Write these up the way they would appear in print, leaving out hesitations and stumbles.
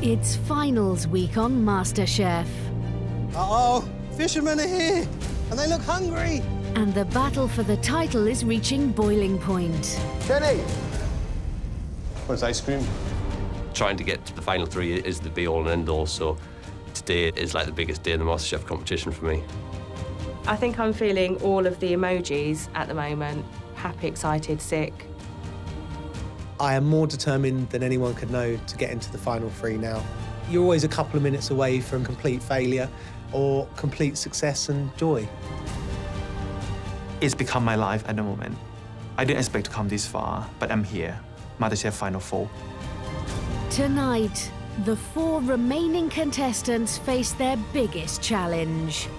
It's finals week on MasterChef. Uh-oh, fishermen are here, and they look hungry. And the battle for the title is reaching boiling point. Jonny! Where's ice cream? Trying to get to the final three is the be-all and end-all, so today is like the biggest day in the MasterChef competition for me. I think I'm feeling all of the emojis at the moment. Happy, excited, sick. I am more determined than anyone could know to get into the final three now. You're always a couple of minutes away from complete failure or complete success and joy. It's become my life at the moment. I didn't expect to come this far, but I'm here. MasterChef Final 4. Tonight, the 4 remaining contestants face their biggest challenge: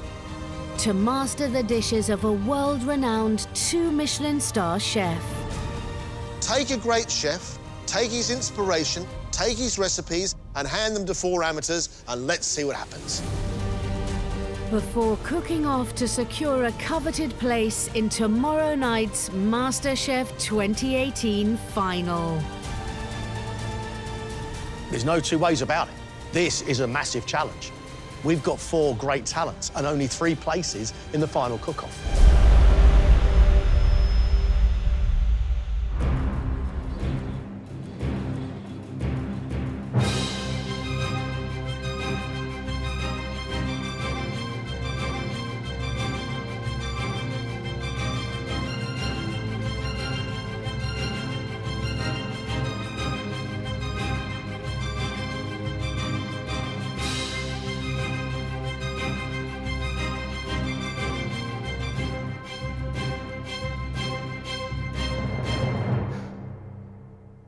to master the dishes of a world-renowned 2 Michelin star chef. Take a great chef, take his inspiration, take his recipes, and hand them to 4 amateurs, and let's see what happens. Before cooking off to secure a coveted place in tomorrow night's MasterChef 2018 final. There's no two ways about it. This is a massive challenge. We've got 4 great talents and only 3 places in the final cook-off.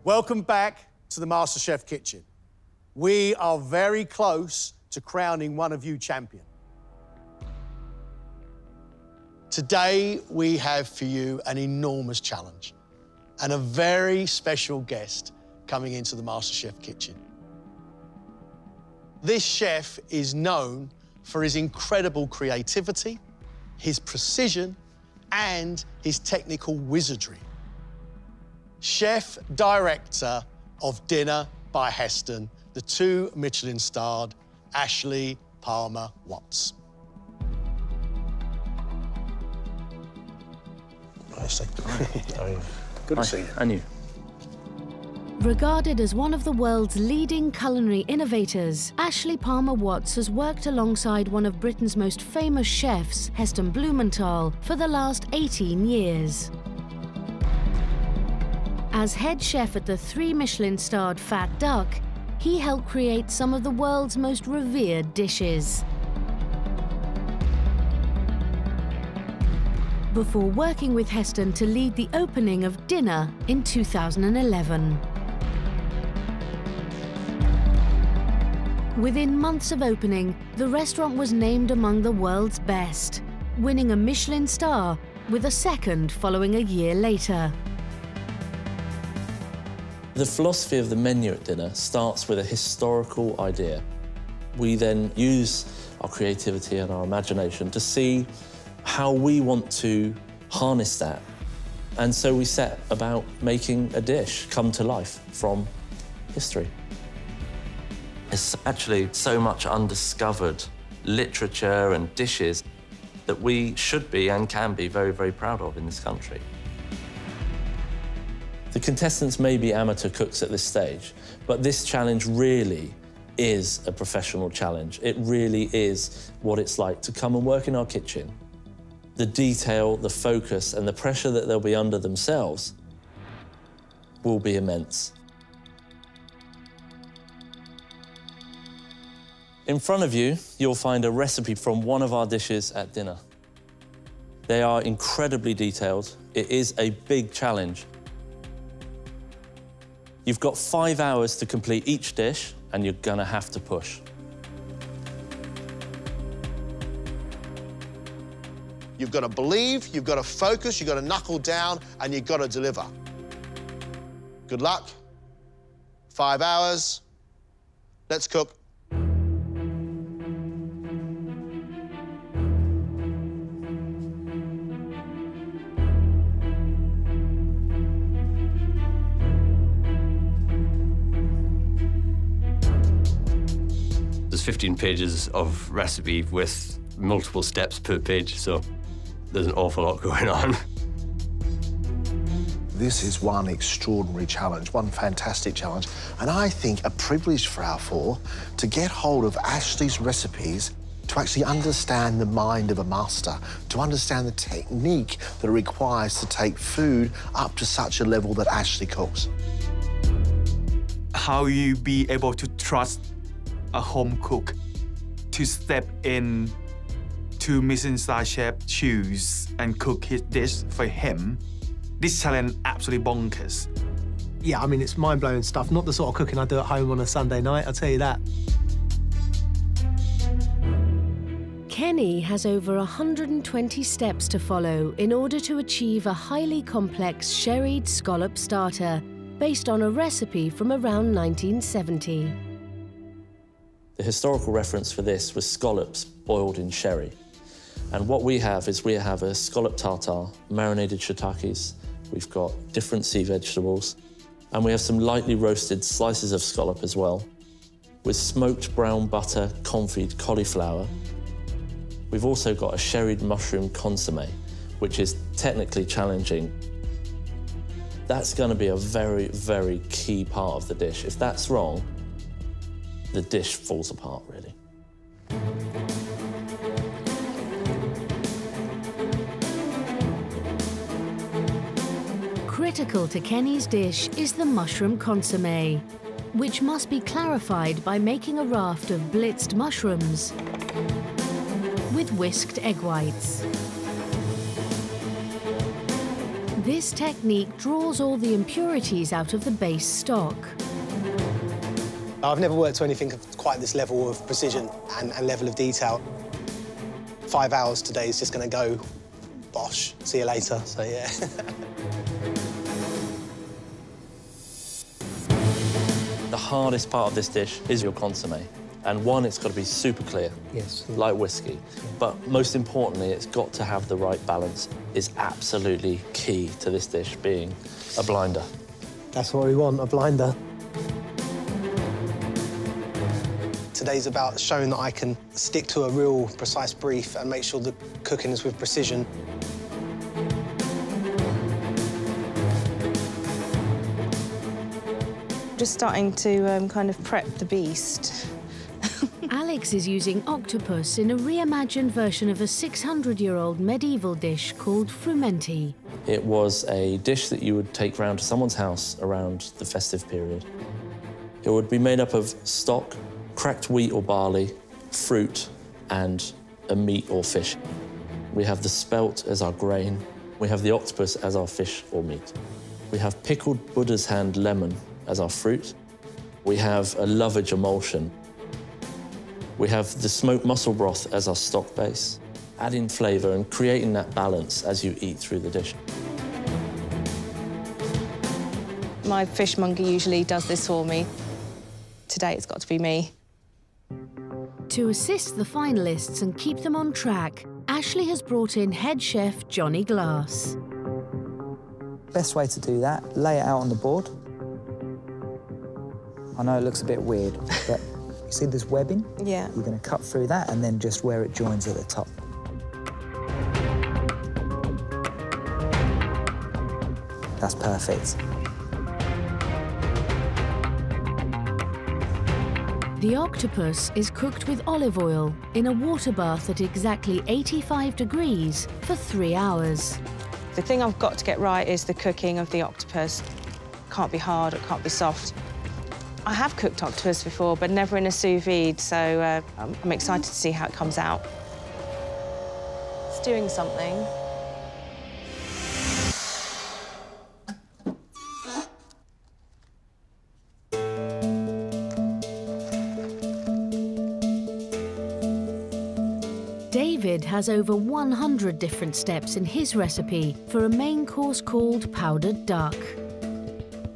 Welcome back to the MasterChef kitchen. We are very close to crowning one of you champion. Today, we have for you an enormous challenge and a very special guest coming into the MasterChef kitchen. This chef is known for his incredible creativity, his precision, and his technical wizardry. Chef Director of Dinner by Heston, the 2 Michelin-starred Ashley Palmer-Watts. Nice. Good to see you. And you? Regarded as one of the world's leading culinary innovators, Ashley Palmer-Watts has worked alongside one of Britain's most famous chefs, Heston Blumenthal, for the last 18 years. As head chef at the 3 Michelin-starred Fat Duck, he helped create some of the world's most revered dishes. Before working with Heston to lead the opening of Dinner in 2011. Within months of opening, the restaurant was named among the world's best, winning a Michelin star with a second following a year later. The philosophy of the menu at Dinner starts with a historical idea. We then use our creativity and our imagination to see how we want to harness that. And so we set about making a dish come to life from history. There's actually so much undiscovered literature and dishes that we should be and can be very, very proud of in this country. The contestants may be amateur cooks at this stage, but this challenge really is a professional challenge. It really is what it's like to come and work in our kitchen. The detail, the focus, and the pressure that they'll be under themselves will be immense. In front of you, you'll find a recipe from one of our dishes at Dinner. They are incredibly detailed. It is a big challenge. You've got 5 hours to complete each dish, and you're gonna have to push. You've got to believe, you've got to focus, you've got to knuckle down, and you've got to deliver. Good luck. 5 hours. Let's cook. 15 pages of recipe with multiple steps per page, so there's an awful lot going on. This is one extraordinary challenge, one fantastic challenge, and I think a privilege for our four to get hold of Ashley's recipes, to actually understand the mind of a master, to understand the technique that it requires to take food up to such a level that Ashley cooks. How you be able to trust a home cook to step in to Michelin chef shoes and cook his dish for him. This challenge absolutely bonkers. Yeah, I mean, it's mind-blowing stuff. Not the sort of cooking I do at home on a Sunday night, I'll tell you that. Kenny has over 120 steps to follow in order to achieve a highly complex sherried scallop starter based on a recipe from around 1970. The historical reference for this was scallops boiled in sherry. And what we have is a scallop tartare, marinated shiitakes, we've got different sea vegetables, and we have some lightly roasted slices of scallop as well, with smoked brown butter confit cauliflower. We've also got a sherried mushroom consommé, which is technically challenging. That's going to be a very, very key part of the dish. If that's wrong, the dish falls apart, really. Critical to Kenny's dish is the mushroom consommé, which must be clarified by making a raft of blitzed mushrooms with whisked egg whites. This technique draws all the impurities out of the base stock. I've never worked to anything of quite this level of precision and level of detail. 5 hours today is just going to go, bosh, see you later, so yeah. The hardest part of this dish is your consommé. And one, it's got to be super clear, Yes. Yeah. like whiskey. But most importantly, it's got to have the right balance. It's absolutely key to this dish being a blinder. That's what we want, a blinder. Today's about showing that I can stick to a real precise brief and make sure the cooking is with precision. Just starting to kind of prep the beast. Alex is using octopus in a reimagined version of a 600-year-old medieval dish called frumenti. It was a dish that you would take round to someone's house around the festive period. It would be made up of stock, cracked wheat or barley, fruit, and a meat or fish. We have the spelt as our grain. We have the octopus as our fish or meat. We have pickled Buddha's hand lemon as our fruit. We have a lovage emulsion. We have the smoked mussel broth as our stock base, adding flavour and creating that balance as you eat through the dish. My fishmonger usually does this for me. Today it's got to be me. To assist the finalists and keep them on track, Ashley has brought in head chef Jonny Glass. Best way to do that, lay it out on the board. I know it looks a bit weird, but you see this webbing? Yeah. You're going to cut through that and then just where it joins at the top. That's perfect. The octopus is cooked with olive oil in a water bath at exactly 85 degrees for 3 hours. The thing I've got to get right is the cooking of the octopus. It can't be hard, it can't be soft. I have cooked octopus before, but never in a sous vide, so I'm excited to see how it comes out. It's doing something. David has over 100 different steps in his recipe for a main course called powdered duck.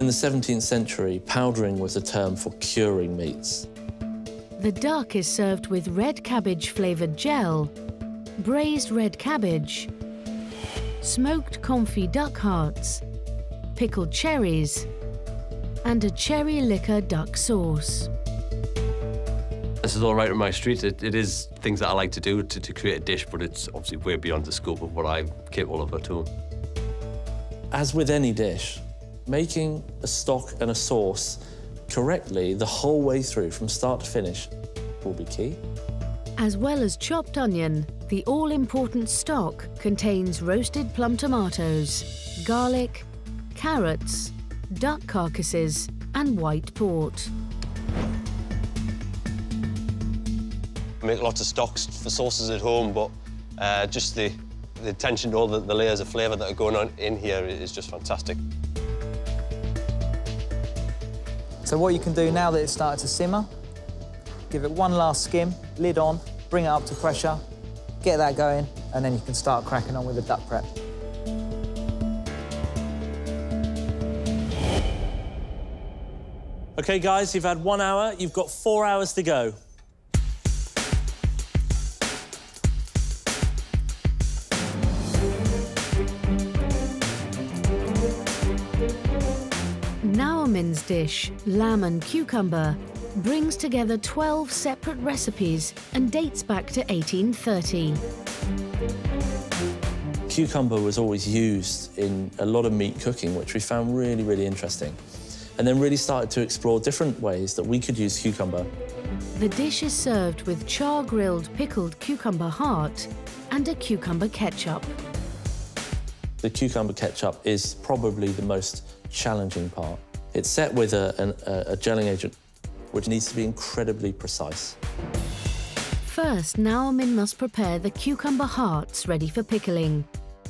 In the 17th century, powdering was a term for curing meats. The duck is served with red cabbage-flavoured gel, braised red cabbage, smoked confit duck hearts, pickled cherries, and a cherry liquor duck sauce. This is all right in my street. It is things that I like to do to create a dish, but it's obviously way beyond the scope of what I'm capable of at home. As with any dish, making a stock and a sauce correctly the whole way through, from start to finish, will be key. As well as chopped onion, the all-important stock contains roasted plum tomatoes, garlic, carrots, duck carcasses, and white port. I make lots of stocks for sauces at home, but just the attention to all the layers of flavour that are going on in here is just fantastic. So what you can do now that it's started to simmer, give it one last skim, lid on, bring it up to pressure, get that going, and then you can start cracking on with the duck prep. OK, guys, you've had 1 hour. You've got 4 hours to go. Naomin's dish, lamb and cucumber, brings together 12 separate recipes and dates back to 1830. Cucumber was always used in a lot of meat cooking, which we found really, really interesting. And then really started to explore different ways that we could use cucumber. The dish is served with char-grilled pickled cucumber heart and a cucumber ketchup. The cucumber ketchup is probably the most challenging part. It's set with a gelling agent, which needs to be incredibly precise. First, Naomin must prepare the cucumber hearts ready for pickling,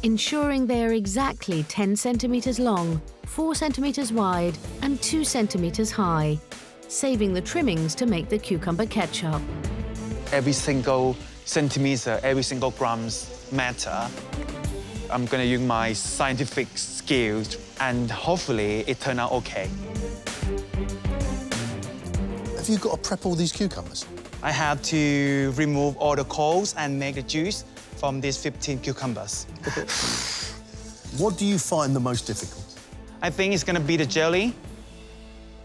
ensuring they are exactly 10 centimetres long, 4 centimetres wide and 2 centimetres high, saving the trimmings to make the cucumber ketchup. Every single centimetre, every single grams matter. I'm going to use my scientific skills and hopefully it turned out OK. Have you got to prep all these cucumbers? I have to remove all the coals and make the juice from these 15 cucumbers. What do you find the most difficult? I think it's going to be the jelly.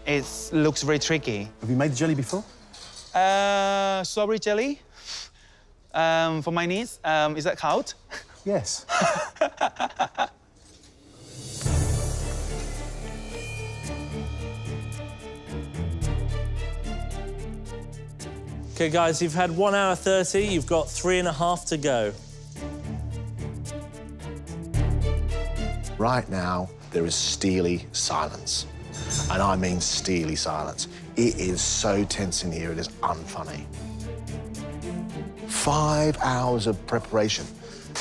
It looks very tricky. Have you made the jelly before? Strawberry jelly. For my niece, is that count? Yes. OK, guys, you've had 1 hour 30. You've got 3.5 to go. Right now, there is steely silence. And I mean steely silence. It is so tense in here, it is unfunny. 5 hours of preparation.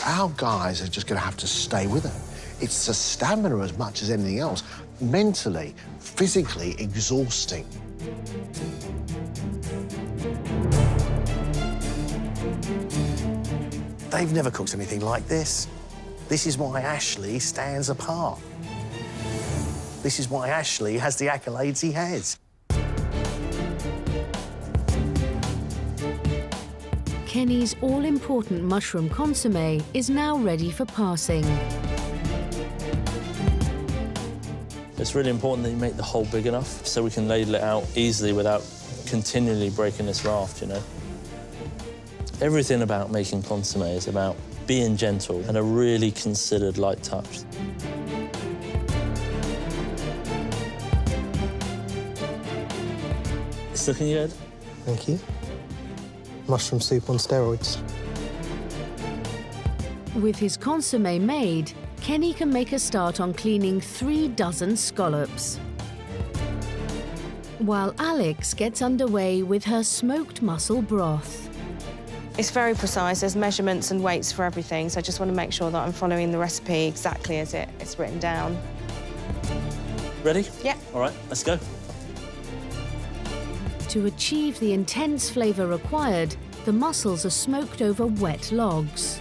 Our guys are just going to have to stay with it. It's the stamina as much as anything else. Mentally, physically exhausting. They've never cooked anything like this. This is why Ashley stands apart. This is why Ashley has the accolades he has. Kenny's all-important mushroom consommé is now ready for passing. It's really important that you make the hole big enough so we can ladle it out easily without continually breaking this raft, you know. Everything about making consommé is about being gentle and a really considered light touch. It's looking good. Thank you. Mushroom soup on steroids. With his consommé made, Kenny can make a start on cleaning 3 dozen scallops, while Alex gets underway with her smoked mussel broth. It's very precise. There's measurements and weights for everything, so I just want to make sure that I'm following the recipe exactly as it's written down. Ready? Yeah. All right, let's go. To achieve the intense flavour required, the mussels are smoked over wet logs.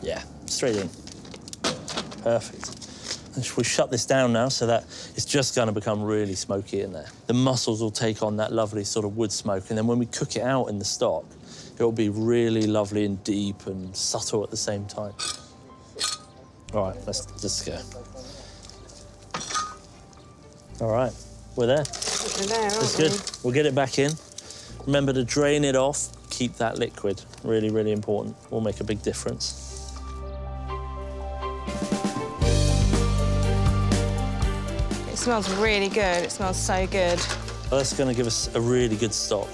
Yeah, straight in. Perfect. We shut this down now so that it's just going to become really smoky in there. The mussels will take on that lovely sort of wood smoke, and then when we cook it out in the stock, it will be really lovely and deep and subtle at the same time. All right, let's go. All right, We're there. We're there, aren't That's good. We'll get it back in. Remember to drain it off. Keep that liquid. Really, really important. Will make a big difference. It smells really good. It smells so good. Well, that's going to give us a really good stock.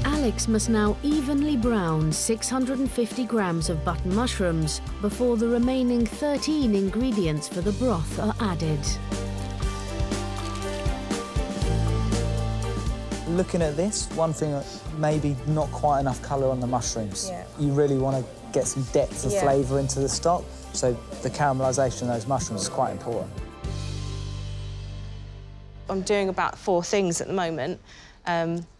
Alex must now evenly brown 650 grams of button mushrooms before the remaining 13 ingredients for the broth are added. Looking at this, one thing, maybe not quite enough colour on the mushrooms. Yeah. You really want to get some depth of flavour into the stock, so the caramelisation of those mushrooms is quite important. I'm doing about 4 things at the moment,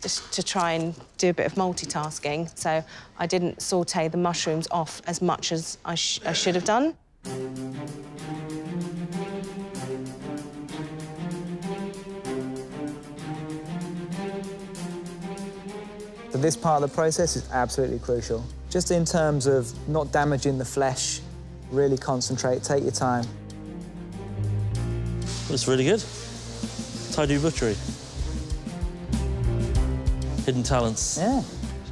just to try and do a bit of multitasking. So I didn't sauté the mushrooms off as much as I should have done. So this part of the process is absolutely crucial. Just in terms of not damaging the flesh, really concentrate, take your time. Looks really good. Taidu Butchery. Hidden talents. Yeah.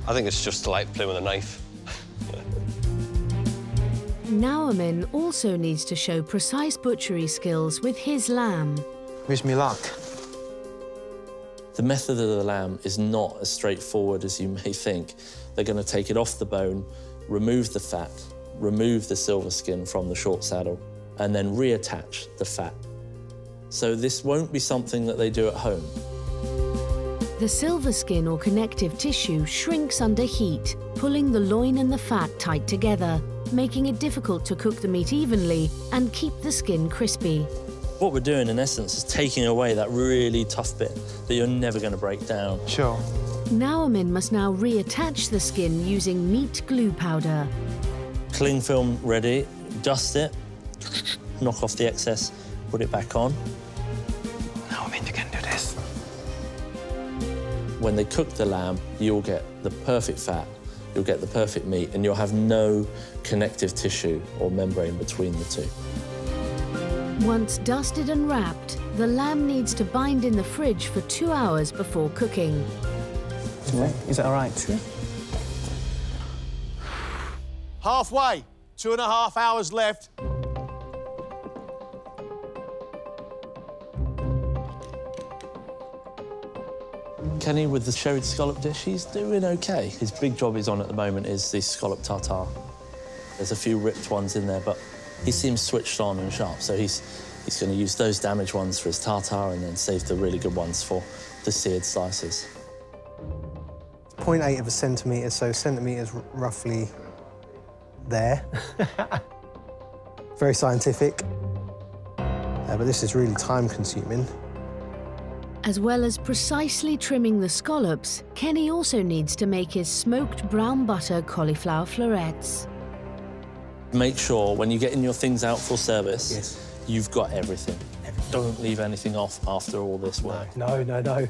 I think it's just like playing with a knife. Nauman also needs to show precise butchery skills with his lamb. Wish me luck. The method of the lamb is not as straightforward as you may think. They're going to take it off the bone, remove the fat, remove the silver skin from the short saddle, and then reattach the fat. So this won't be something that they do at home. The silver skin or connective tissue shrinks under heat, pulling the loin and the fat tight together, making it difficult to cook the meat evenly and keep the skin crispy. What we're doing, in essence, is taking away that really tough bit that you're never going to break down. Sure. Nauman must now reattach the skin using meat glue powder. Cling film ready, dust it, knock off the excess, put it back on. Now I mean you can do this. When they cook the lamb, you'll get the perfect fat, you'll get the perfect meat, and you'll have no connective tissue or membrane between the two. Once dusted and wrapped, the lamb needs to bind in the fridge for 2 hours before cooking. Is that all right? Sure. Halfway, 2.5 hours left. Kenny, with the sherry scallop dish, he's doing OK. His big job he's on at the moment is the scallop tartare. There's a few ripped ones in there, but he seems switched on and sharp, so he's going to use those damaged ones for his tartare and then save the really good ones for the seared slices. 0.8 of a centimetre, so centimetres roughly there. Very scientific. But this is really time-consuming. As well as precisely trimming the scallops, Kenny also needs to make his smoked brown butter cauliflower florets. Make sure when you're getting your things out for service, you've got everything. Don't leave anything off after all this work. No, no, no.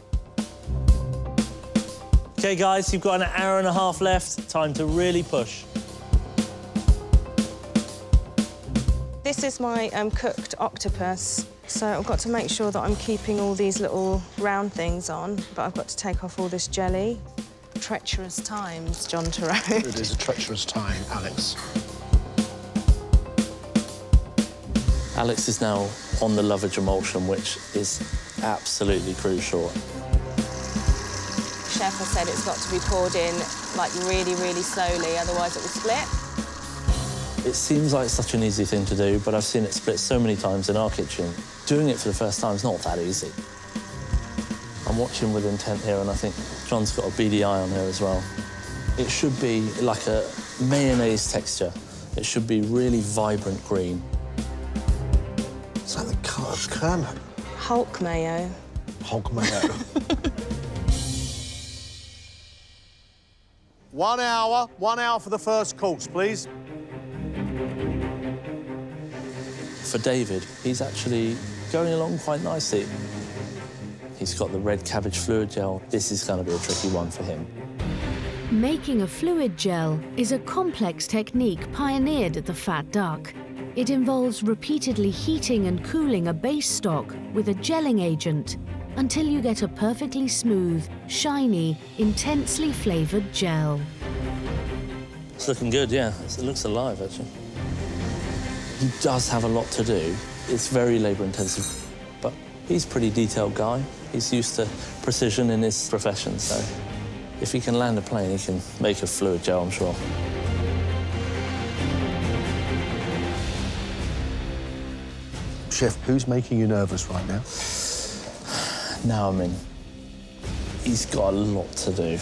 OK, guys, you've got an hour and a half left. Time to really push. This is my cooked octopus. So I've got to make sure that I'm keeping all these little round things on, but I've got to take off all this jelly. Treacherous times, John Torode. It is a treacherous time, Alex. Alex is now on the lovage emulsion, which is absolutely crucial. Chef has said it's got to be poured in, like, really, really slowly, otherwise it will split. It seems like such an easy thing to do, but I've seen it split so many times in our kitchen. Doing it for the first time is not that easy. I'm watching with intent here, and I think John's got a beady eye on here as well. It should be like a mayonnaise texture. It should be really vibrant green. It's like the colour of Kermit. Hulk mayo. Hulk mayo. 1 hour, 1 hour for the first course, please. For David, he's actually going along quite nicely. He's got the red cabbage fluid gel. This is going to be a tricky one for him. Making a fluid gel is a complex technique pioneered at the Fat Duck. It involves repeatedly heating and cooling a base stock with a gelling agent until you get a perfectly smooth, shiny, intensely flavoured gel. It's looking good, yeah. It looks alive, actually. He does have a lot to do. It's very labour-intensive, but he's a pretty detailed guy. He's used to precision in his profession, so if he can land a plane, he can make a fluid gel, I'm sure. Chef, who's making you nervous right now? Now I'm in. He's got a lot to do.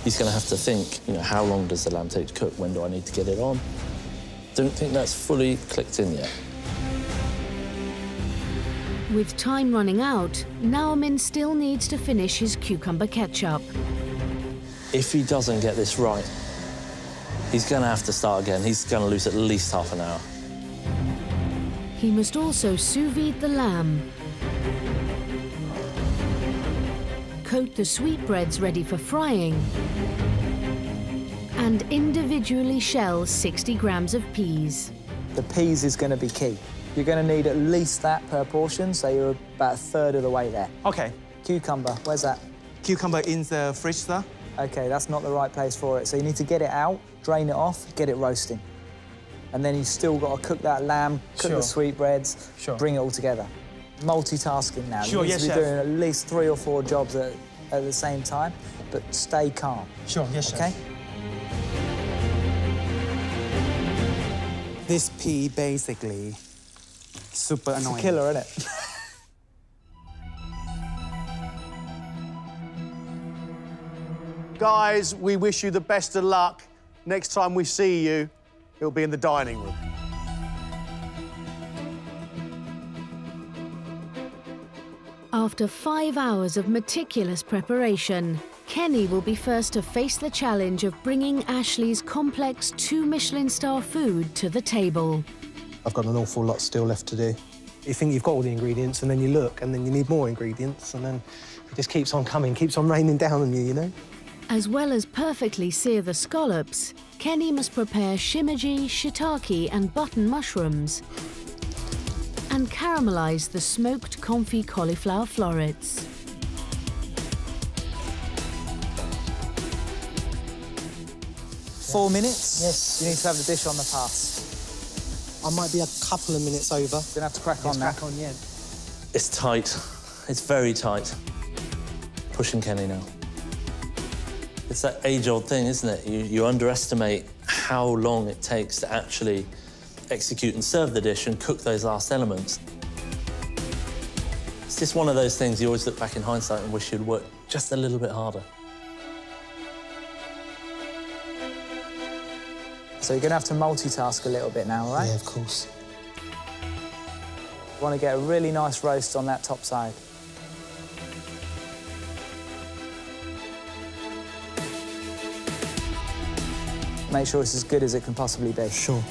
He's going to have to think, you know, how long does the lamb take to cook? When do I need to get it on? Don't think that's fully clicked in yet. With time running out, Nauman still needs to finish his cucumber ketchup. If he doesn't get this right, he's going to have to start again. He's going to lose at least half an hour. He must also sous vide the lamb, coat the sweetbreads ready for frying, and individually shell 60 grams of peas. The peas is going to be key. You're going to need at least that per portion, so you're about a third of the way there. Okay. Cucumber, where's that? Cucumber in the fridge, sir. OK, that's not the right place for it. So you need to get it out, drain it off, get it roasting. And then you've still got to cook that lamb, cook the sweetbreads, bring it all together. Multitasking now. Sure, you need yes, to be chef. doing at least 3 or 4 jobs at the same time, but stay calm. Sure, yes, OK? This pea basically super annoying. It's a killer, isn't it? Guys, we wish you the best of luck. Next time we see you, it'll be in the dining room. After 5 hours of meticulous preparation, Kenny will be first to face the challenge of bringing Ashley's complex 2 Michelin star food to the table. I've got an awful lot still left to do. You think you've got all the ingredients, and then you look, and then you need more ingredients, and then it just keeps on coming, keeps on raining down on you, you know? As well as perfectly sear the scallops, Kenny must prepare shimeji, shiitake and button mushrooms and caramelise the smoked confit cauliflower florets. Four minutes? Yes. You need to have the dish on the pass. I might be a couple of minutes over. You're gonna have to crack on now. Crack on, yeah. It's tight. It's very tight. Pushing Kenny now. It's that age-old thing, isn't it? You underestimate how long it takes to actually execute and serve the dish and cook those last elements. It's just one of those things you always look back in hindsight and wish you'd worked just a little bit harder. So you're gonna have to multitask a little bit now, all right? Yeah, of course. You want to get a really nice roast on that top side. Make sure it's as good as it can possibly be. Sure.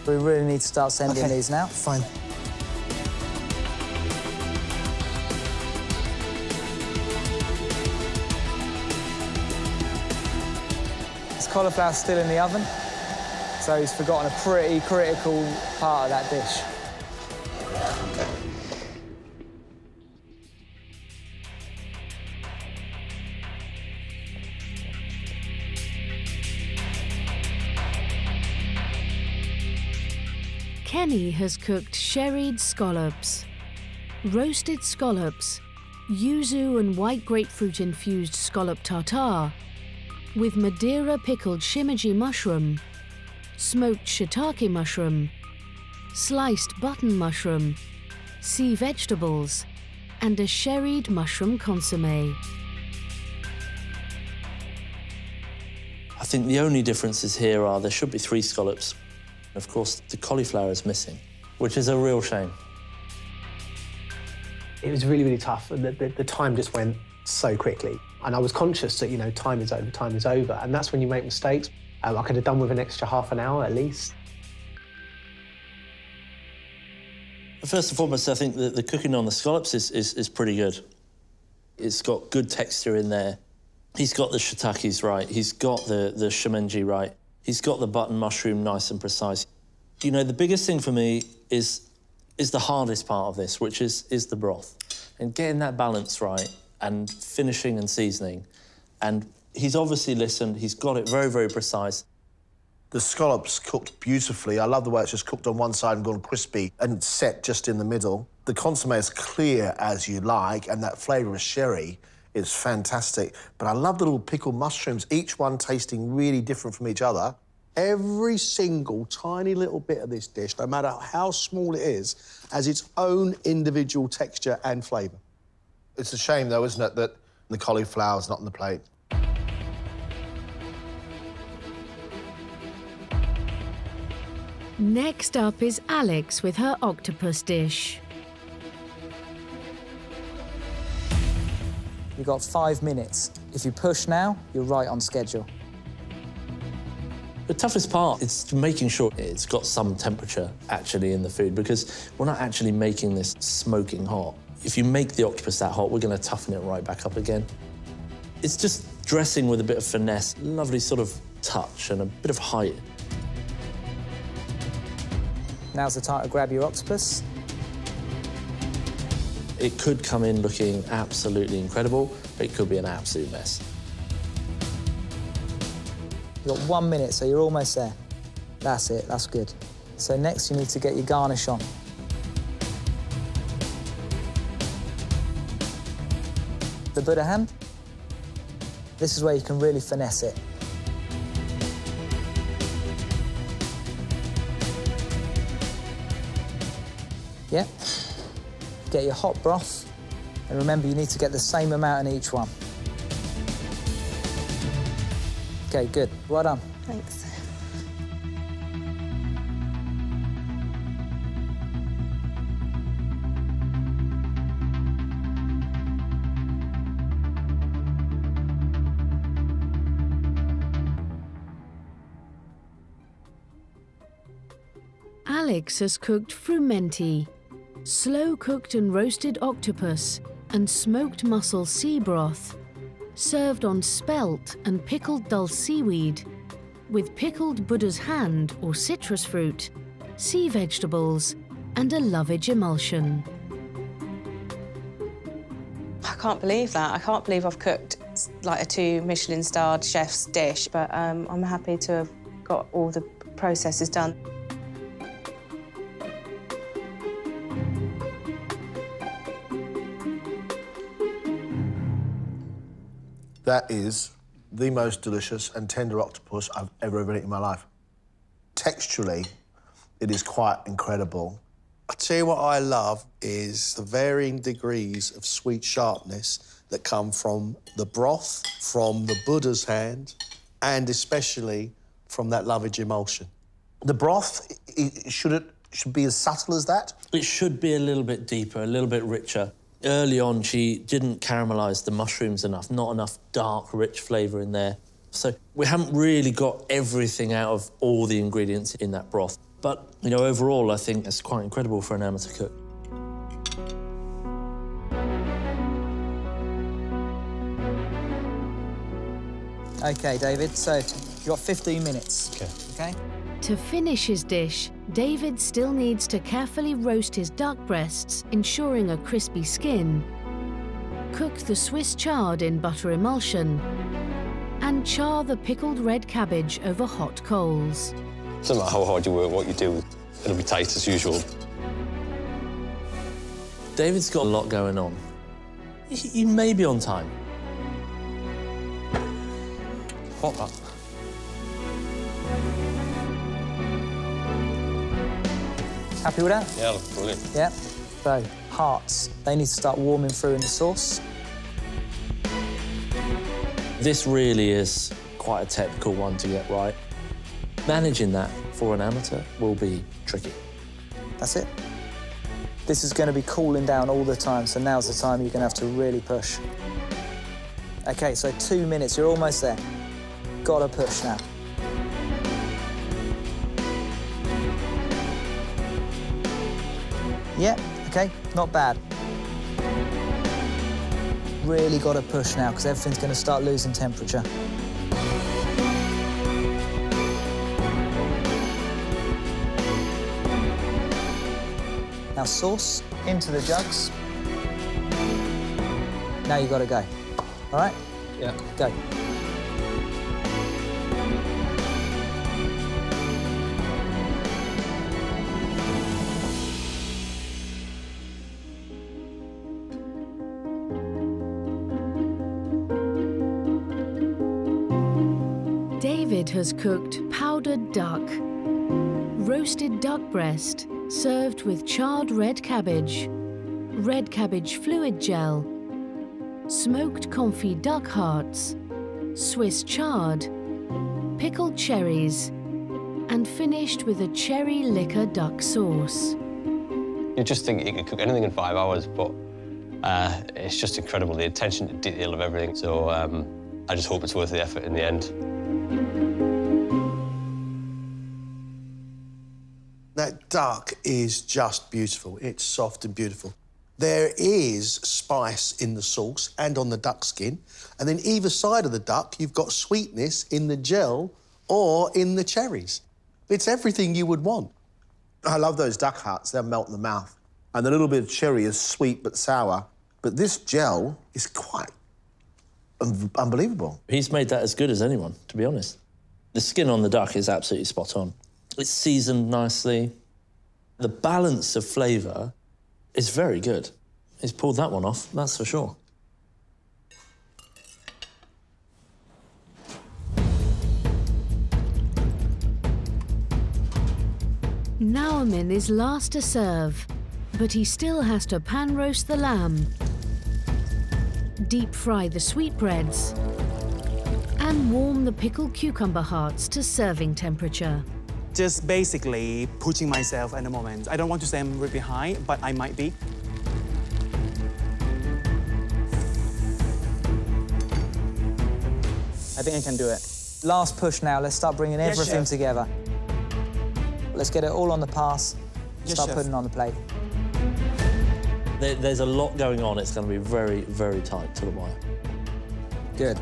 We really need to start sending these now. Fine. This cauliflower's still in the oven, so he's forgotten a pretty critical part of that dish. Kenny has cooked sherried scallops, roasted scallops, yuzu and white grapefruit-infused scallop tartare, with Madeira pickled shimeji mushroom, smoked shiitake mushroom, sliced button mushroom, sea vegetables, and a sherried mushroom consommé. I think the only differences here are there should be 3 scallops. Of course, the cauliflower is missing, which is a real shame. It was really, really tough. The time just went so quickly. And I was conscious that, you know, time is over. And that's when you make mistakes. I could have done with an extra half an hour at least. First and foremost, I think the cooking on the scallops is pretty good. It's got good texture in there. He's got the shiitakes right, he's got the shimenji right, he's got the button mushroom nice and precise. You know, the biggest thing for me is the hardest part of this, which is the broth. And getting that balance right and finishing and seasoning. And he's obviously listened, he's got it very, very precise. The scallops cooked beautifully. I love the way it's just cooked on one side and gone crispy and set just in the middle. The consommé is clear as you like, and that flavour of sherry is fantastic. But I love the little pickled mushrooms, each one tasting really different from each other. Every single tiny little bit of this dish, no matter how small it is, has its own individual texture and flavour. It's a shame, though, isn't it, that the cauliflower's not on the plate. Next up is Alex with her octopus dish. You've got 5 minutes. If you push now, you're right on schedule. The toughest part is making sure it's got some temperature actually in the food, because we're not actually making this smoking hot. If you make the octopus that hot, we're going to toughen it right back up again. It's just dressing with a bit of finesse, lovely sort of touch and a bit of height. Now's the time to grab your octopus. It could come in looking absolutely incredible, but it could be an absolute mess. You've got 1 minute, so you're almost there. That's it, that's good. So next you need to get your garnish on. The Buddha hand. This is where you can really finesse it. Yeah. Get your hot broth, and remember you need to get the same amount in each one. Okay, good. Well done. Thanks. Alex has cooked frumenti, slow-cooked and roasted octopus and smoked mussel sea broth, served on spelt and pickled dull seaweed, with pickled Buddha's hand or citrus fruit, sea vegetables, and a lovage emulsion. I can't believe that. I can't believe I've cooked like a 2 Michelin-starred chef's dish, but I'm happy to have got all the processes done. That is the most delicious and tender octopus I've ever eaten in my life. Texturally, it is quite incredible. I tell you what I love is the varying degrees of sweet sharpness that come from the broth, from the Buddha's hand, and especially from that lovage emulsion. The broth, should be as subtle as that? It should be a little bit deeper, a little bit richer. Early on, she didn't caramelise the mushrooms enough, not enough dark, rich flavour in there. So we haven't really got everything out of all the ingredients in that broth. But, you know, overall, I think it's quite incredible for an amateur cook. OK, David, so you've got 15 minutes. OK? To finish his dish, David still needs to carefully roast his duck breasts, ensuring a crispy skin, cook the Swiss chard in butter emulsion, and char the pickled red cabbage over hot coals. Doesn't matter how hard you work, what you do, it'll be tight as usual. David's got a lot going on. He may be on time. What that? Happy with that? Yeah, looks brilliant. Yeah. So, hearts, they need to start warming through in the sauce. This really is quite a technical one to get right. Managing that for an amateur will be tricky. That's it. This is going to be cooling down all the time, so now's the time you're going to have to really push. OK, so 2 minutes, you're almost there. Gotta push now. Yeah, OK, not bad. Really got to push now, because everything's going to start losing temperature. Now sauce into the jugs. Now you've got to go. All right? Yeah. Go. David has cooked powdered duck, roasted duck breast, served with charred red cabbage fluid gel, smoked confit duck hearts, Swiss chard, pickled cherries, and finished with a cherry liquor duck sauce. You just think you could cook anything in 5 hours, but it's just incredible, the attention to detail of everything. So I just hope it's worth the effort in the end. That duck is just beautiful. It's soft and beautiful. There is spice in the sauce and on the duck skin, and then either side of the duck, you've got sweetness in the gel or in the cherries. It's everything you would want. I love those duck hearts. They'll melt in the mouth. And the little bit of cherry is sweet but sour. But this gel is quite unbelievable. He's made that as good as anyone, to be honest. The skin on the duck is absolutely spot on. It's seasoned nicely. The balance of flavour is very good. He's pulled that one off, that's for sure. Nauman is last to serve, but he still has to pan roast the lamb, deep fry the sweetbreads, and warm the pickled cucumber hearts to serving temperature. Just basically pushing myself at the moment. I don't want to say I'm really high, but I might be. I think I can do it. Last push now. Let's start bringing everything chef. together. Let's get it all on the pass. Yes, Start chef. putting it on the plate. There's a lot going on. It's going to be very, very tight to the wire. Good.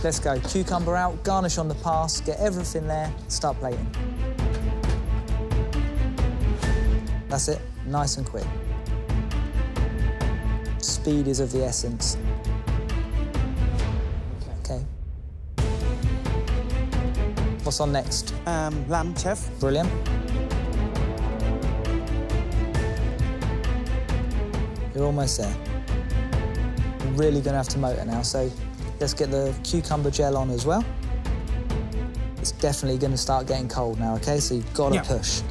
Let's go. Cucumber out, garnish on the pass, get everything there, start plating. That's it, nice and quick. Speed is of the essence. Okay. What's on next? Lamb, chef. Brilliant. You're almost there. You're really going to have to motor now, so let's get the cucumber gel on as well. It's definitely going to start getting cold now, OK? So you've got to push.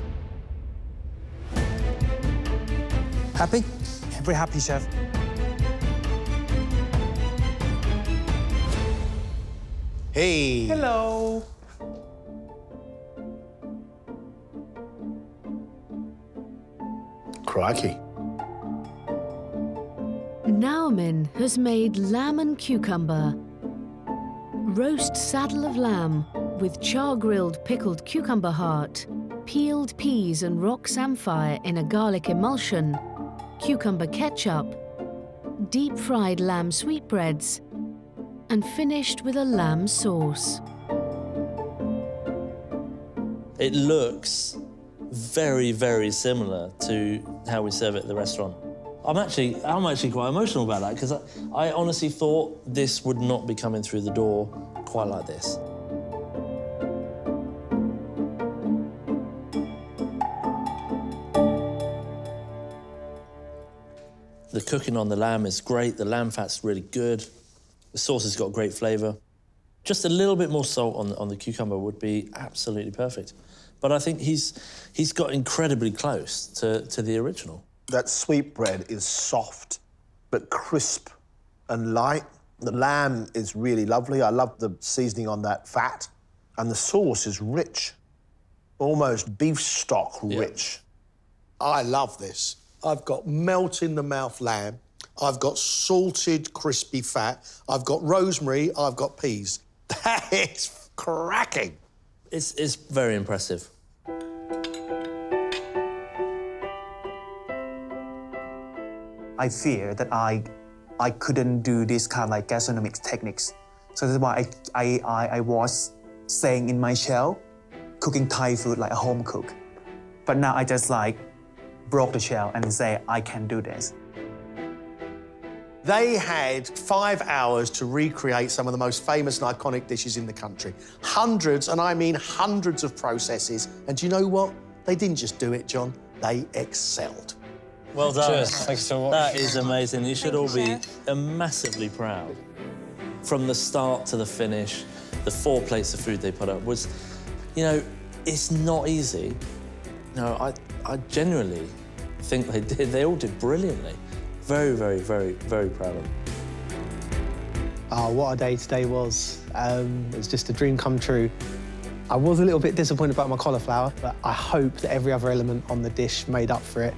Happy? Very happy, chef. Hey! Hello. Crikey. Nauman has made lamb and cucumber, roast saddle of lamb with char-grilled pickled cucumber heart, peeled peas and rock samphire in a garlic emulsion, cucumber ketchup, deep-fried lamb sweetbreads, and finished with a lamb sauce. It looks very, very similar to how we serve it at the restaurant. I'm actually quite emotional about that, because I honestly thought this would not be coming through the door quite like this. The cooking on the lamb is great. The lamb fat's really good. The sauce has got great flavour. Just a little bit more salt on the cucumber would be absolutely perfect. But I think he's got incredibly close to the original. That sweetbread is soft, but crisp and light. The lamb is really lovely. I love the seasoning on that fat. And the sauce is rich, almost beef stock rich. I love this. I've got melt-in-the-mouth lamb. I've got salted, crispy fat. I've got rosemary. I've got peas. That is cracking. It's very impressive. I fear that I couldn't do this kind of like gastronomic techniques. So that's why I was saying in my shell, cooking Thai food like a home cook. But now I just like broke the shell and say, I can do this. They had 5 hours to recreate some of the most famous and iconic dishes in the country. Hundreds, and I mean hundreds of processes. And do you know what? They didn't just do it, John. They excelled. Well done. Cheers. Thank you so much. That is amazing. You should all be massively proud. From the start to the finish, the 4 plates of food they put up was, you know, it's not easy. No, I genuinely think they did. They all did brilliantly. Very, very, very, very proud of them. Oh, what a day today was. It was just a dream come true. I was a little bit disappointed about my cauliflower, but I hope that every other element on the dish made up for it.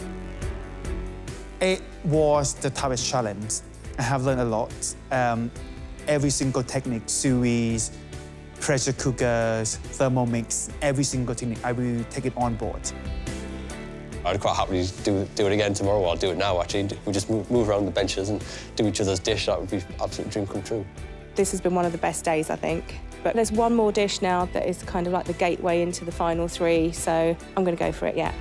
It was the toughest challenge. I have learned a lot. Every single technique, sous vide, pressure cookers, Thermomix, every single technique, I will take it on board. I'd quite happily do it again tomorrow. I'll do it now, actually. We just move around the benches and do each other's dish. That would be absolute dream come true. This has been one of the best days, I think. But there's one more dish now that is kind of like the gateway into the final 3, so I'm going to go for it, yeah.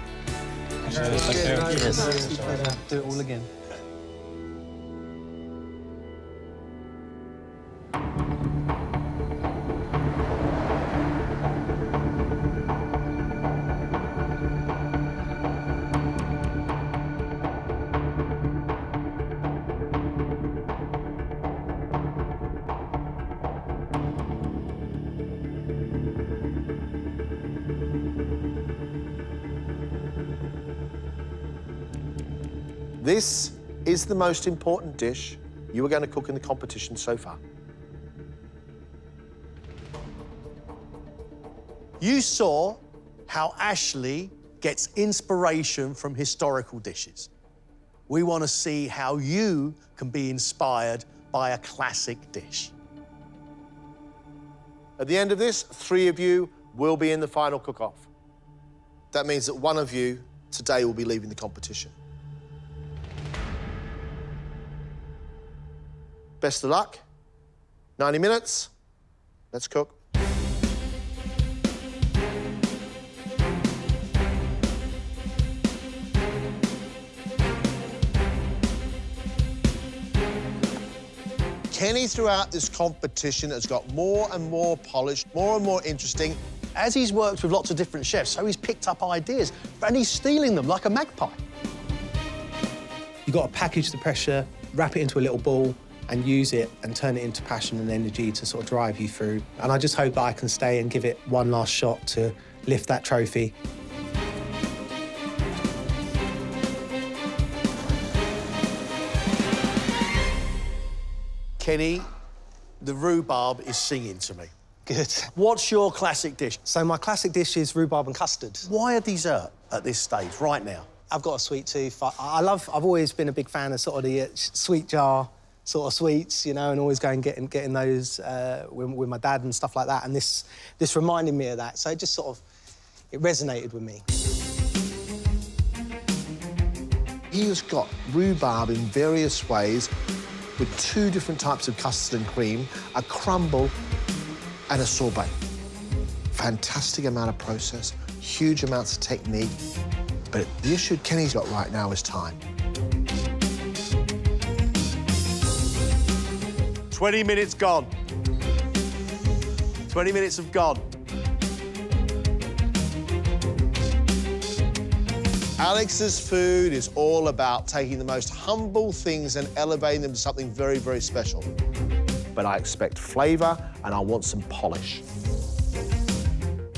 Do it all again. This is the most important dish you are going to cook in the competition so far. You saw how Ashley gets inspiration from historical dishes. We want to see how you can be inspired by a classic dish. At the end of this, 3 of you will be in the final cook-off. That means that 1 of you today will be leaving the competition. Best of luck. 90 minutes. Let's cook. Kenny, throughout this competition, has got more and more polished, more and more interesting. As he's worked with lots of different chefs, so he's picked up ideas, and he's stealing them like a magpie. You've got to package the pressure, wrap it into a little ball, and use it and turn it into passion and energy to sort of drive you through. And I just hope that I can stay and give it one last shot to lift that trophy. Kenny, the rhubarb is singing to me. Good. What's your classic dish? So my classic dish is rhubarb and custard. Why a dessert at this stage, right now? I've got a sweet tooth. I've always been a big fan of sort of the sweet jar sort of sweets, you know, and always going getting those with my dad and stuff like that. And this reminded me of that, so it just sort of it resonated with me. He has got rhubarb in various ways with 2 different types of custard and cream, a crumble and a sorbet. Fantastic amount of process, huge amounts of technique. But the issue Kenny's got right now is time. 20 minutes gone. 20 minutes have gone. Alex's food is all about taking the most humble things and elevating them to something very, very special. But I expect flavour and I want some polish.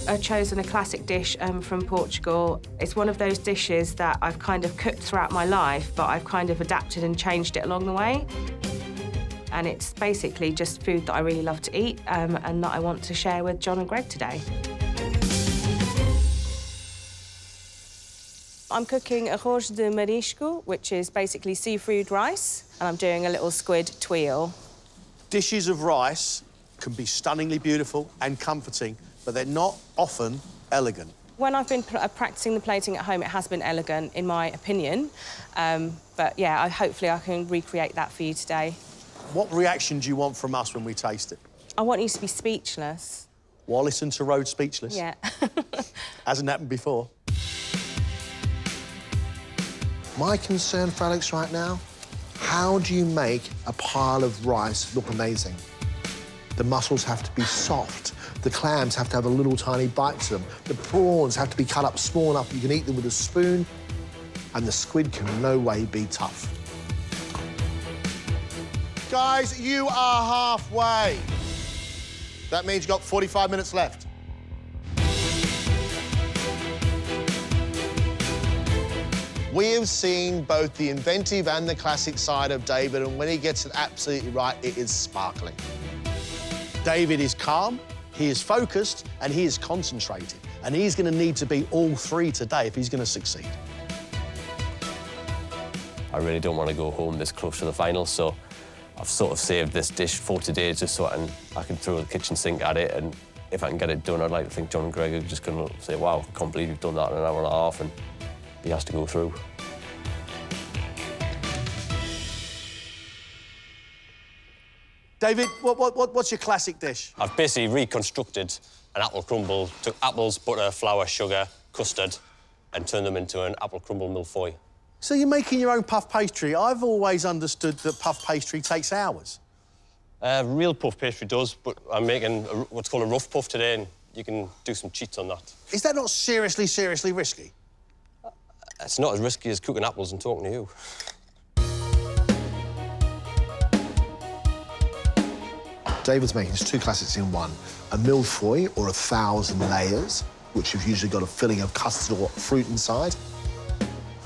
I've chosen a classic dish from Portugal. It's one of those dishes that I've kind of cooked throughout my life, but I've kind of adapted and changed it along the way. And it's basically just food that I really love to eat and that I want to share with John and Greg today. I'm cooking arroz de marisco, which is basically seafood rice, and I'm doing a little squid tuile. Dishes of rice can be stunningly beautiful and comforting, but they're not often elegant. When I've been practicing the plating at home, it has been elegant, in my opinion. But, yeah, hopefully I can recreate that for you today. What reaction do you want from us when we taste it? I want you to be speechless. Wallace and Torode speechless? Yeah. Hasn't happened before. My concern for Alex right now, how do you make a pile of rice look amazing? The mussels have to be soft. The clams have to have a little tiny bite to them. The prawns have to be cut up small enough you can eat them with a spoon. And the squid can in no way be tough. Guys, you are halfway. That means you've got 45 minutes left. We have seen both the inventive and the classic side of David, and when he gets it absolutely right, it is sparkling. David is calm, he is focused, and he is concentrated. And he's going to need to be all three today if he's going to succeed. I really don't want to go home this close to the final, so I've sort of saved this dish for today just so I can throw the kitchen sink at it, and if I can get it done, I'd like to think John and Gregg are just going to say, wow, I can't believe you've done that in an hour and a half, and he has to go through. David, what's your classic dish? I've basically reconstructed an apple crumble, took apples, butter, flour, sugar, custard, and turned them into an apple crumble millefeuille. So you're making your own puff pastry. I've always understood that puff pastry takes hours. Real puff pastry does, but I'm making what's called a rough puff today, and you can do some cheats on that. Is that not seriously risky? It's not as risky as cooking apples and talking to you. David's making two classics in one. A millefeuille, or 1,000 layers, which have usually got a filling of custard or fruit inside.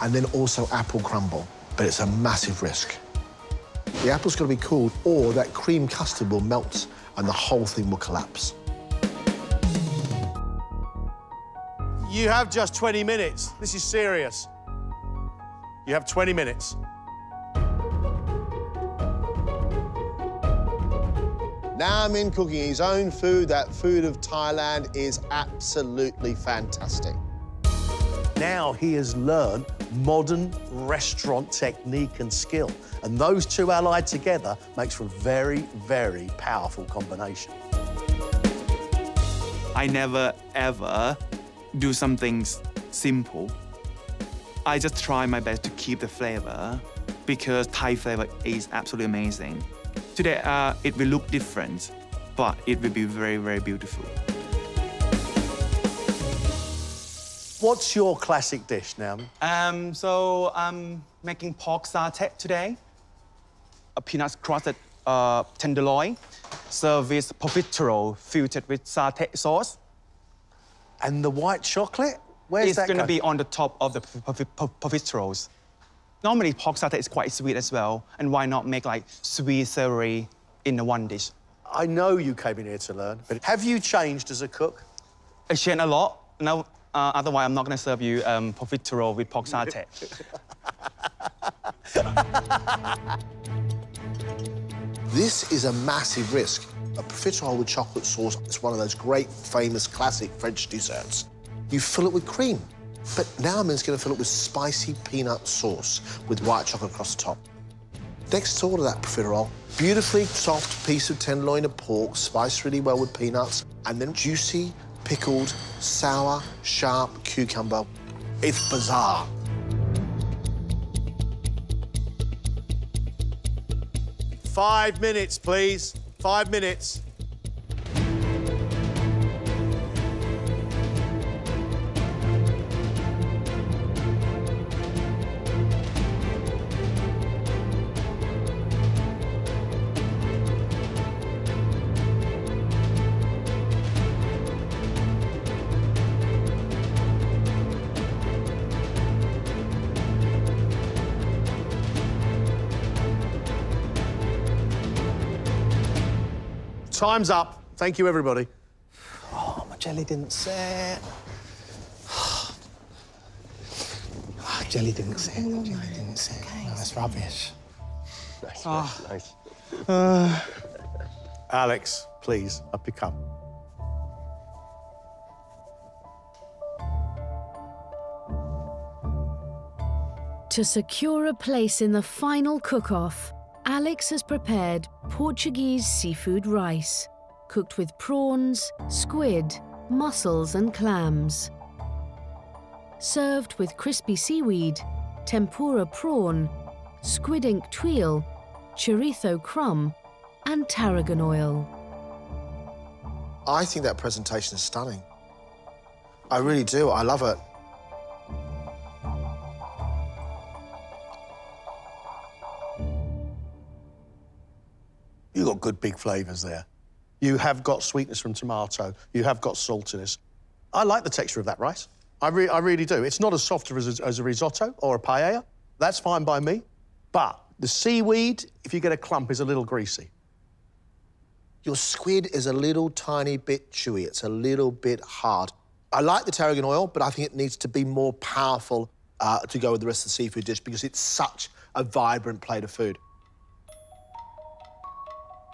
And then also apple crumble, but it's a massive risk. The apple's got to be cooled, or that cream custard will melt and the whole thing will collapse. You have just 20 minutes. This is serious. You have 20 minutes. Nam In cooking his own food. That food of Thailand is absolutely fantastic. Now he has learned modern restaurant technique and skill. And those two allied together makes for a very, very powerful combination. I never, ever do something simple. I just try my best to keep the flavor because Thai flavor is absolutely amazing. Today, it will look different, but it will be very, very beautiful. What's your classic dish now? So I'm making pork satay today. A peanut crusted tenderloin, served with profiterole filled with satay sauce. And the white chocolate? Where's that It's going to be on the top of the profiteroles. Normally, pork satay is quite sweet as well, and why not make like sweet savory in the one dish? I know you came in here to learn, but have you changed as a cook? I changed a lot. Now, otherwise, I'm not going to serve you profiterole with pork satay. This is a massive risk. A profiterole with chocolate sauce is one of those great, famous, classic French desserts. You fill it with cream. But now Min's going to fill it with spicy peanut sauce with white chocolate across the top. Next to all of that profiterole, beautifully soft piece of tenderloin of pork, spiced really well with peanuts, and then juicy, pickled, sour, sharp cucumber. It's bizarre. Five minutes, please. 5 minutes. Time's up. Thank you, everybody. Oh, my jelly didn't set. Jelly didn't set. Jelly didn't set. No, that's rubbish. Nice. Alex, please, up you come. To secure a place in the final cook-off, Alex has prepared Portuguese seafood rice, cooked with prawns, squid, mussels and clams. Served with crispy seaweed, tempura prawn, squid ink tuile, chorizo crumb and tarragon oil. I think that presentation is stunning. I really do. I love it. You've got good big flavours there. You have got sweetness from tomato. You have got saltiness. I like the texture of that rice. I really do. It's not as soft as a risotto or a paella. That's fine by me. But the seaweed, if you get a clump, is a little greasy. Your squid is a little tiny bit chewy. It's a little bit hard. I like the tarragon oil, but I think it needs to be more powerful to go with the rest of the seafood dish because it's such a vibrant plate of food.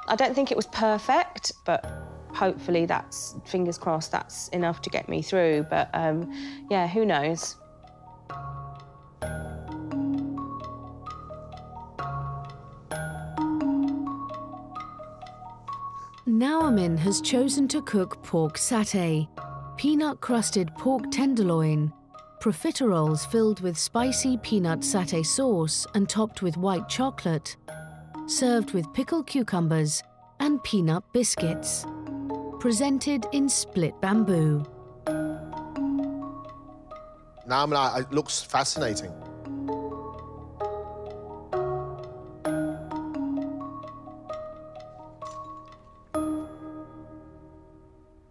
I don't think it was perfect, but hopefully that's, fingers crossed, that's enough to get me through. But yeah, who knows? Naomin has chosen to cook pork satay, peanut-crusted pork tenderloin, profiteroles filled with spicy peanut satay sauce and topped with white chocolate, served with pickled cucumbers and peanut biscuits, presented in split bamboo. Naomin, it looks fascinating.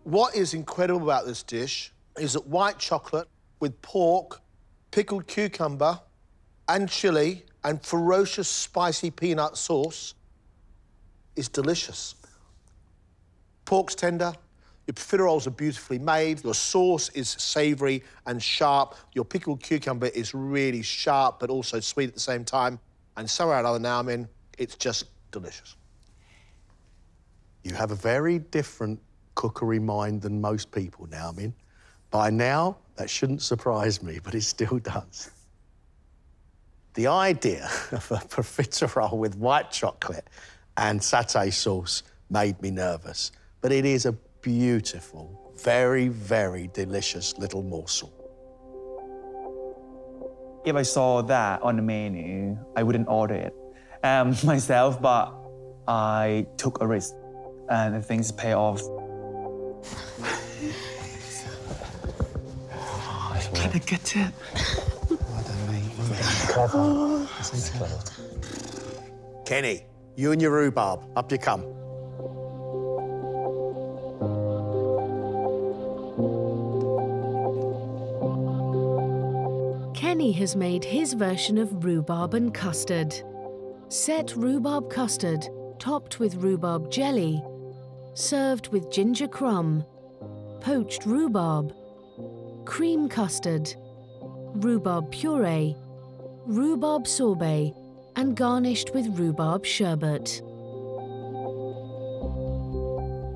What is incredible about this dish is that white chocolate with pork, pickled cucumber and chilli and ferocious spicy peanut sauce is delicious. Pork's tender, your profiteroles are beautifully made, your sauce is savoury and sharp, your pickled cucumber is really sharp but also sweet at the same time, and somewhere or other, Naomin, it's just delicious. You have a very different cookery mind than most people, Naomin. By now, that shouldn't surprise me, but it still does. The idea of a profiterole with white chocolate and satay sauce made me nervous, but it is a beautiful, very, very delicious little morsel. If I saw that on the menu, I wouldn't order it myself, but I took a risk and things pay off. Can I get it? Kenny, you and your rhubarb, up you come. Kenny has made his version of rhubarb and custard. Set rhubarb custard, topped with rhubarb jelly, served with ginger crumb, poached rhubarb, cream custard, rhubarb puree, rhubarb sorbet, and garnished with rhubarb sherbet.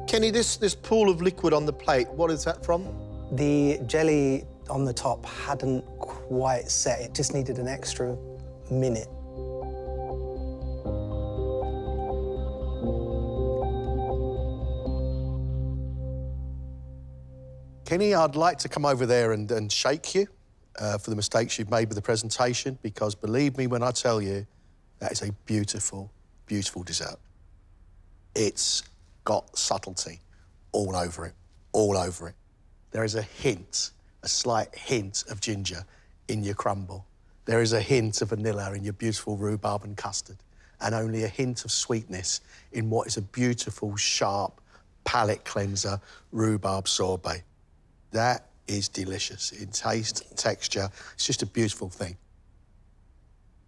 Kenny, this pool of liquid on the plate, what is that from? The jelly on the top hadn't quite set. It just needed an extra minute. Kenny, I'd like to come over there and shake you for the mistakes you've made with the presentation, because believe me when I tell you, that is a beautiful, beautiful dessert. It's got subtlety all over it, all over it. There is a hint, a slight hint of ginger in your crumble. There is a hint of vanilla in your beautiful rhubarb and custard, and only a hint of sweetness in what is a beautiful, sharp, palate cleanser rhubarb sorbet. That is delicious in taste, texture. It's just a beautiful thing.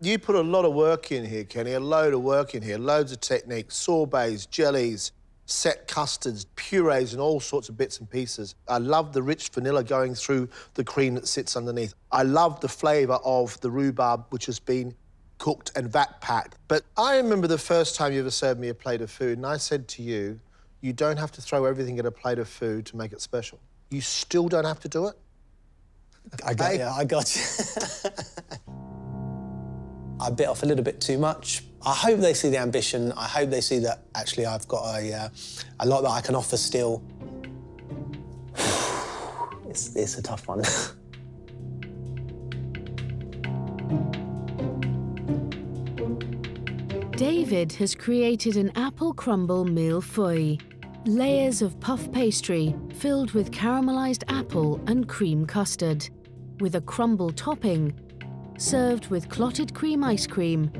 You put a lot of work in here, Kenny, a load of work in here, loads of techniques, sorbets, jellies, set custards, purees and all sorts of bits and pieces. I love the rich vanilla going through the cream that sits underneath. I love the flavour of the rhubarb, which has been cooked and vat-packed. But I remember the first time you ever served me a plate of food, and I said to you, you don't have to throw everything at a plate of food to make it special. You still don't have to do it? I got you. I bit off a little bit too much. I hope they see the ambition. I hope they see that actually I've got a lot that I can offer still. It's a tough one. David has created an apple crumble millefeuille. Layers of puff pastry filled with caramelized apple and cream custard, with a crumble topping, served with clotted cream ice cream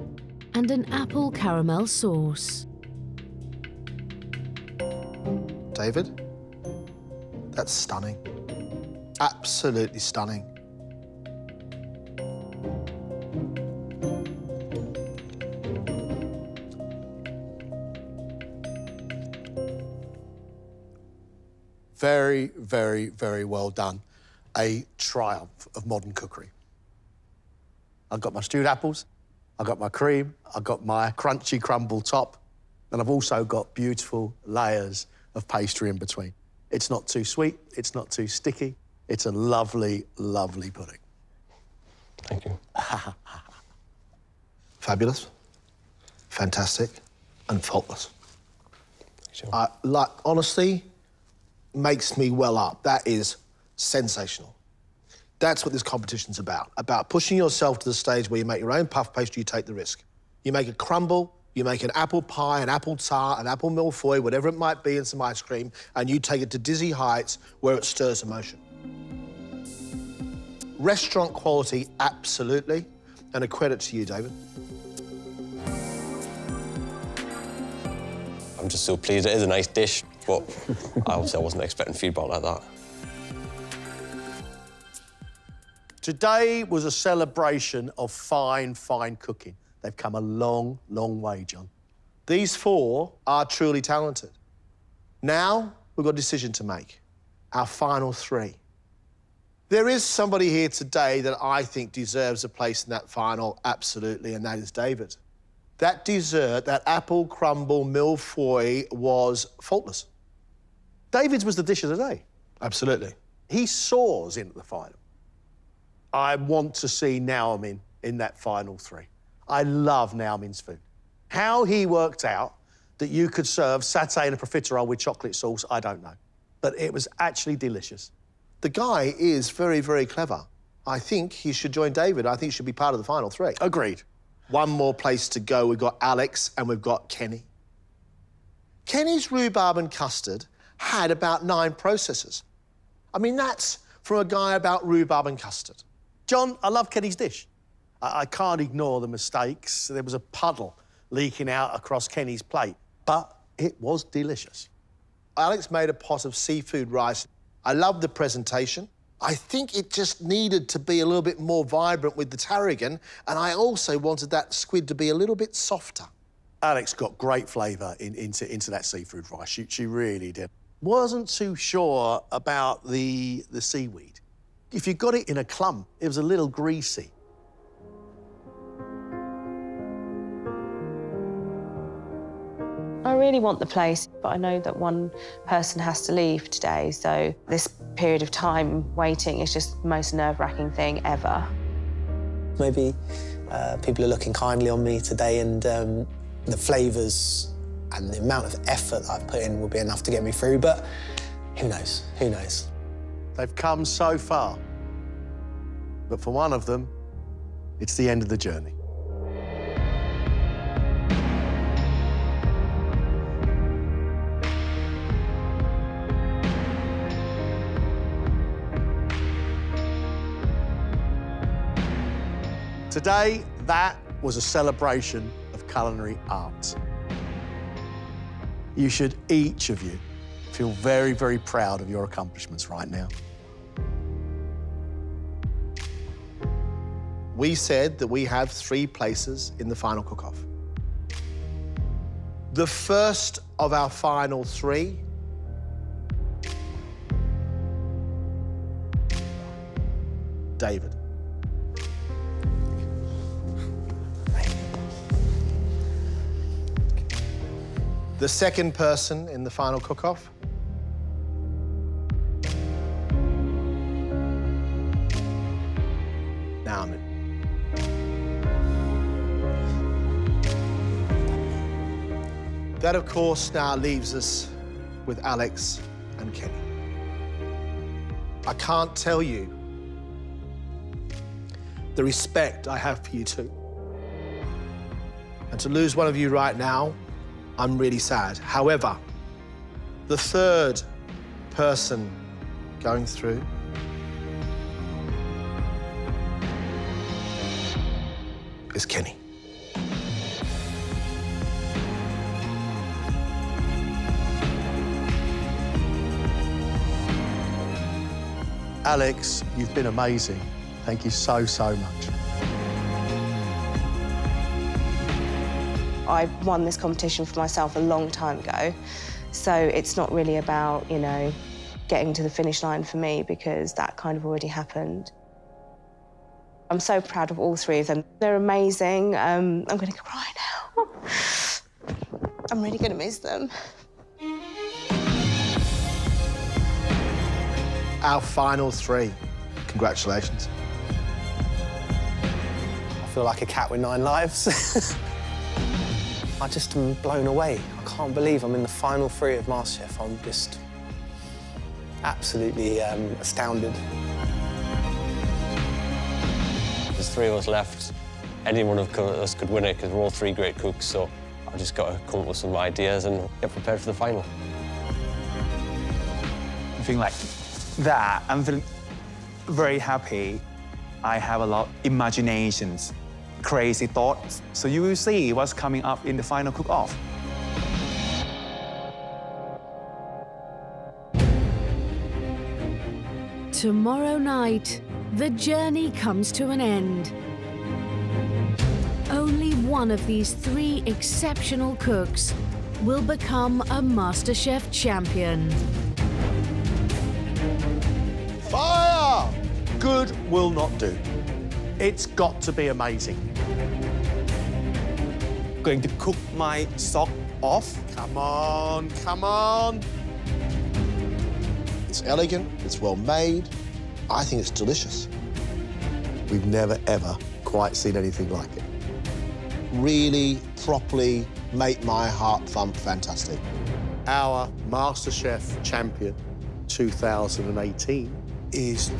and an apple caramel sauce. David, that's stunning. Absolutely stunning. Very, very, very well done. A triumph of modern cookery. I've got my stewed apples, I've got my cream, I've got my crunchy crumble top, and I've also got beautiful layers of pastry in between. It's not too sweet, it's not too sticky. It's a lovely, lovely pudding. Thank you. Fabulous, fantastic, and faultless. Sure. Honestly, makes me well up. That is sensational. That's what this competition's about pushing yourself to the stage where you make your own puff pastry, you take the risk. You make a crumble, you make an apple pie, an apple tart, an apple millefeuille, whatever it might be, and some ice cream, and you take it to dizzy heights where it stirs emotion. Restaurant quality, absolutely, and a credit to you, David. I'm just so pleased. It is a nice dish, but obviously I wasn't expecting feedback like that. Today was a celebration of fine, fine cooking. They've come a long, long way, John. These four are truly talented. Now, we've got a decision to make. Our final three. There is somebody here today that I think deserves a place in that final, absolutely, and that is David. That dessert, that apple crumble millefeuille, was faultless. David's was the dish of the day. Absolutely. He soars into the final. I want to see Naomin in that final three. I love Naomin's food. How he worked out that you could serve satay and a profiterole with chocolate sauce, I don't know. But it was actually delicious. The guy is very, very clever. I think he should join David. I think he should be part of the final three. Agreed. One more place to go. We've got Alex and we've got Kenny. Kenny's rhubarb and custard had about 9 processes. I mean, that's from a guy about rhubarb and custard. John, I love Kenny's dish. I can't ignore the mistakes. There was a puddle leaking out across Kenny's plate, but it was delicious. Alex made a pot of seafood rice. I loved the presentation. I think it just needed to be a little bit more vibrant with the tarragon, and I also wanted that squid to be a little bit softer. Alex got great flavour into that seafood rice. She really did. Wasn't too sure about the seaweed. If you got it in a clump, it was a little greasy. I really want the place, but I know that one person has to leave today, so this period of time waiting is just the most nerve-wracking thing ever. Maybe people are looking kindly on me today, and the flavours and the amount of effort that I've put in will be enough to get me through, but who knows? Who knows? They've come so far, but for one of them, it's the end of the journey. Today, that was a celebration of culinary art. You should, each of you, feel very, very proud of your accomplishments right now. We said that we have 3 places in the final cook-off. The first of our final 3 David. The second person in the final cook-off, Naomin. That, of course, now leaves us with Alex and Kenny. I can't tell you the respect I have for you two. And to lose one of you right now, I'm really sad. However, the third person going through is Kenny. Alex, you've been amazing. Thank you so, so much. I won this competition for myself a long time ago, so it's not really about, you know, getting to the finish line for me because that kind of already happened. I'm so proud of all three of them. They're amazing. I'm going to cry now. I'm really going to miss them. Our final three. Congratulations. I feel like a cat with 9 lives. I just am blown away. I can't believe I'm in the final 3 of MasterChef. I'm just absolutely astounded. There's 3 of us left. Any one of us could win it because we're all 3 great cooks, so I've just got to come up with some ideas and get prepared for the final. I think like that, I'm feeling very happy. I have a lot of imaginations, crazy thoughts. So you will see what's coming up in the final cook-off. Tomorrow night, the journey comes to an end. Only one of these 3 exceptional cooks will become a MasterChef champion. Fire! Good will not do. It's got to be amazing. Going to cook my sock off. Come on, come on. It's elegant, it's well made. I think it's delicious. We've never, ever quite seen anything like it. Really, properly make my heart thump fantastic. Our MasterChef champion 2018 is